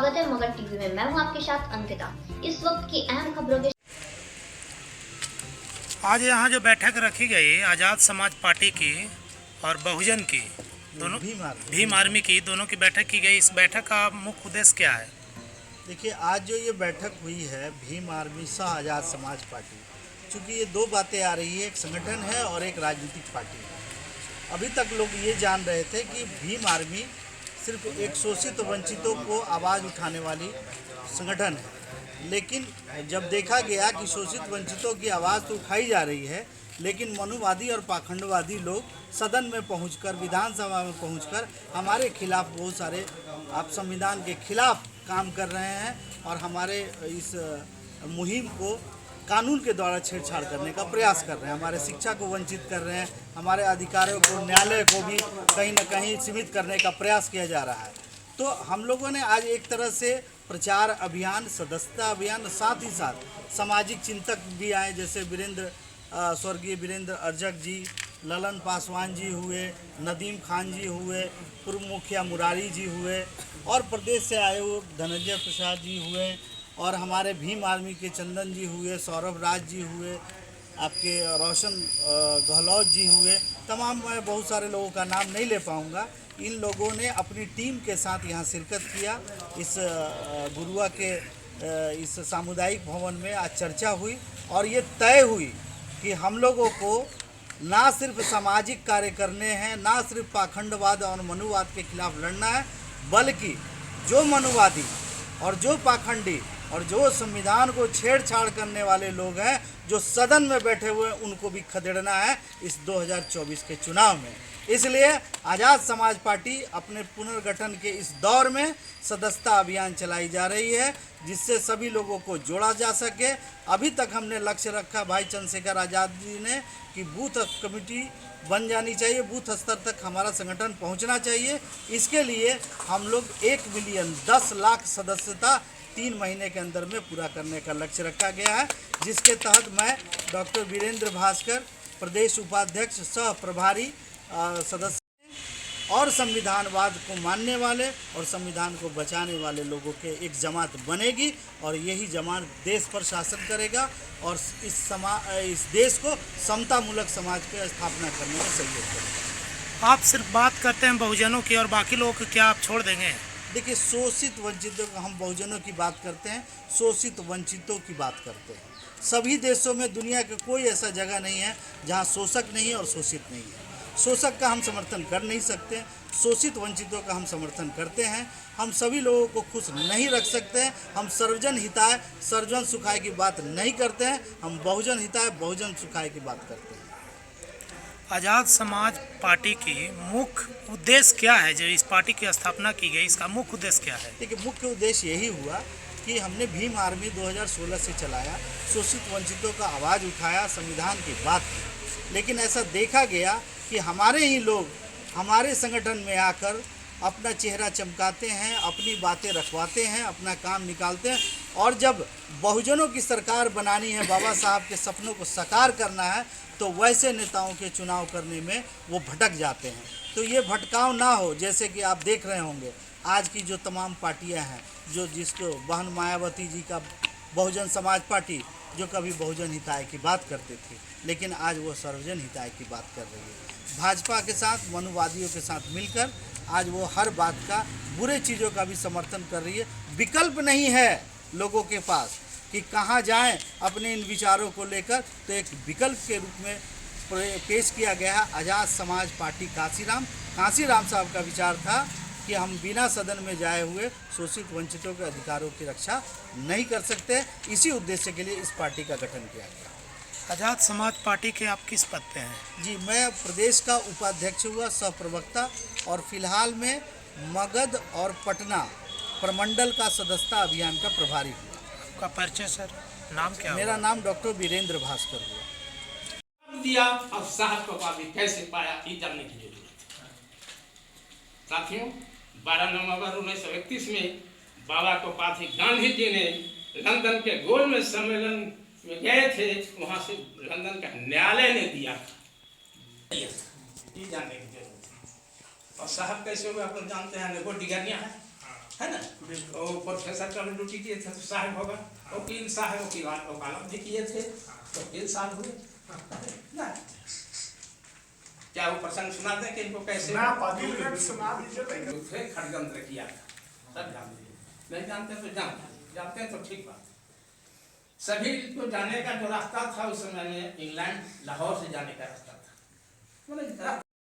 स्वागत है मगध टीवी में। मैं हूं आपके साथ अंकिता। इस वक्त की अहम खबरों के आज यहाँ जो बैठक रखी गई आज़ाद समाज पार्टी की और बहुजन की, दोनों भीम आर्मी की, दोनों की बैठक की गई। इस बैठक का मुख्य उद्देश्य क्या है? देखिए, आज जो ये बैठक हुई है भीम आर्मी सह आज़ाद समाज पार्टी, चूँकि ये दो बातें आ रही है, एक संगठन है और एक राजनीतिक पार्टी है। अभी तक लोग ये जान रहे थे कि भीम आर्मी सिर्फ एक शोषित वंचितों को आवाज़ उठाने वाली संगठन है, लेकिन जब देखा गया कि शोषित वंचितों की आवाज़ तो उठाई जा रही है, लेकिन मनुवादी और पाखंडवादी लोग सदन में पहुंचकर, विधानसभा में पहुंचकर हमारे खिलाफ बहुत सारे, आप संविधान के खिलाफ काम कर रहे हैं और हमारे इस मुहिम को कानून के द्वारा छेड़छाड़ करने का प्रयास कर रहे हैं। हमारे शिक्षा को वंचित कर रहे हैं, हमारे अधिकारों को, न्यायालय को भी कहीं ना कहीं सीमित करने का प्रयास किया जा रहा है। तो हम लोगों ने आज एक तरह से प्रचार अभियान, सदस्यता अभियान, साथ ही साथ सामाजिक चिंतक भी आए, जैसे स्वर्गीय वीरेंद्र अर्जक जी, ललन पासवान जी हुए, नदीम खान जी हुए, पूर्व मुखिया मुरारी जी हुए और प्रदेश से आए हुए धनंजय प्रसाद जी हुए और हमारे भीम आर्मी के चंदन जी हुए, सौरभ राज जी हुए, आपके रोशन गहलोत जी हुए। तमाम, मैं बहुत सारे लोगों का नाम नहीं ले पाऊँगा। इन लोगों ने अपनी टीम के साथ यहाँ शिरकत किया। इस गुरुआ के इस सामुदायिक भवन में आज चर्चा हुई और ये तय हुई कि हम लोगों को ना सिर्फ सामाजिक कार्य करने हैं, ना सिर्फ पाखंडवाद और मनुवाद के खिलाफ लड़ना है, बल्कि जो मनुवादी और जो पाखंडी और जो संविधान को छेड़छाड़ करने वाले लोग हैं, जो सदन में बैठे हुए हैं, उनको भी खदेड़ना है इस 2024 के चुनाव में। इसलिए आज़ाद समाज पार्टी अपने पुनर्गठन के इस दौर में सदस्यता अभियान चलाई जा रही है, जिससे सभी लोगों को जोड़ा जा सके। अभी तक हमने लक्ष्य रखा भाई चंद्रशेखर आज़ाद जी ने कि बूथ कमेटी बन जानी चाहिए, बूथ स्तर तक हमारा संगठन पहुंचना चाहिए। इसके लिए हम लोग 1 मिलियन 10 लाख सदस्यता 3 महीने के अंदर में पूरा करने का लक्ष्य रखा गया है, जिसके तहत मैं डॉक्टर वीरेंद्र भास्कर, प्रदेश उपाध्यक्ष सह प्रभारी सदस्य और संविधानवाद को मानने वाले और संविधान को बचाने वाले लोगों के एक जमात बनेगी और यही जमात देश पर शासन करेगा और इस देश को समतामूलक समाज की स्थापना करने में सहयोग करेगा। आप सिर्फ बात करते हैं बहुजनों की और बाकी लोगों को क्या आप छोड़ देंगे? देखिए, शोषित वंचितों, हम बहुजनों की बात करते हैं, शोषित वंचितों की बात करते हैं। सभी देशों में, दुनिया के कोई ऐसा जगह नहीं है जहाँ शोषक नहीं है और शोषित नहीं है। शोषक का हम समर्थन कर नहीं सकते, शोषित वंचितों का हम समर्थन करते हैं। हम सभी लोगों को खुश नहीं रख सकते हैं। हम सर्वजन हिताय, सर्वजन सुखाय की बात नहीं करते हैं, हम बहुजन हिताय, बहुजन सुखाय की बात करते हैं। आज़ाद समाज पार्टी की मुख्य उद्देश्य क्या है? जो इस पार्टी की स्थापना की गई, इसका मुख्य उद्देश्य क्या है? देखिए, मुख्य उद्देश्य यही हुआ कि हमने भीम आर्मी 2016 से चलाया, शोषित वंचितों का आवाज़ उठाया, संविधान की बात की, लेकिन ऐसा देखा गया कि हमारे ही लोग हमारे संगठन में आकर अपना चेहरा चमकाते हैं, अपनी बातें रखवाते हैं, अपना काम निकालते हैं और जब बहुजनों की सरकार बनानी है, बाबा साहब के सपनों को साकार करना है, तो वैसे नेताओं के चुनाव करने में वो भटक जाते हैं। तो ये भटकाव ना हो, जैसे कि आप देख रहे होंगे आज की जो तमाम पार्टियां हैं, जो जिसको बहन मायावती जी का बहुजन समाज पार्टी, जो कभी बहुजन हिताय की बात करते थे, लेकिन आज वो सर्वजन हिताय की बात कर रही है। भाजपा के साथ, मनुवादियों के साथ मिलकर आज वो हर बात का, बुरे चीज़ों का भी समर्थन कर रही है। विकल्प नहीं है लोगों के पास कि कहाँ जाएं अपने इन विचारों को लेकर, तो एक विकल्प के रूप में पेश किया गया है आज़ाद समाज पार्टी कांसीराम साहब का विचार था कि हम बिना सदन में जाए हुए शोषित वंचितों के अधिकारों की रक्षा नहीं कर सकते। इसी उद्देश्य के लिए इस पार्टी का गठन किया गया। आज़ाद समाज पार्टी के आप किस पद पे हैं? जी, मैं प्रदेश का उपाध्यक्ष हुआ, सह प्रवक्ता, और फिलहाल में मगध और पटना प्रमंडल का सदस्यता अभियान का प्रभारी हुआ। आपका परिचय सर, नाम क्या? मेरा नाम डॉक्टर वीरेंद्र भास्कर हुआ। दिया और साहब को पापी कैसे पाया, ये जानने की जरूरत है। साथियों, 12 नवंबर 1931 में बाबा को पाथी गांधी जी ने लंदन के गोल में सम्मेलन में गए थे, वहां से लंदन का न्यायालय ने दिया था, ये जानने की जरूरत है। और साहब कैसे हुए आप लोग जानते हैं, बॉडीगार्डियां है ना, और प्रोफेसर का ड्यूटी किए थे तो साहब होगा, वकील साहब वकालत भी किए थे तो 3 साल हुए ना। क्या वो प्रसंग सुना दें कि इनको कैसे सुना दीजिए। षड्यंत्र किया था, सब जानते हैं, नहीं जानते तो जानते हैं तो ठीक बात। सभी को जाने का जो रास्ता था उस समय में इंग्लैंड लाहौर से जाने का रास्ता था।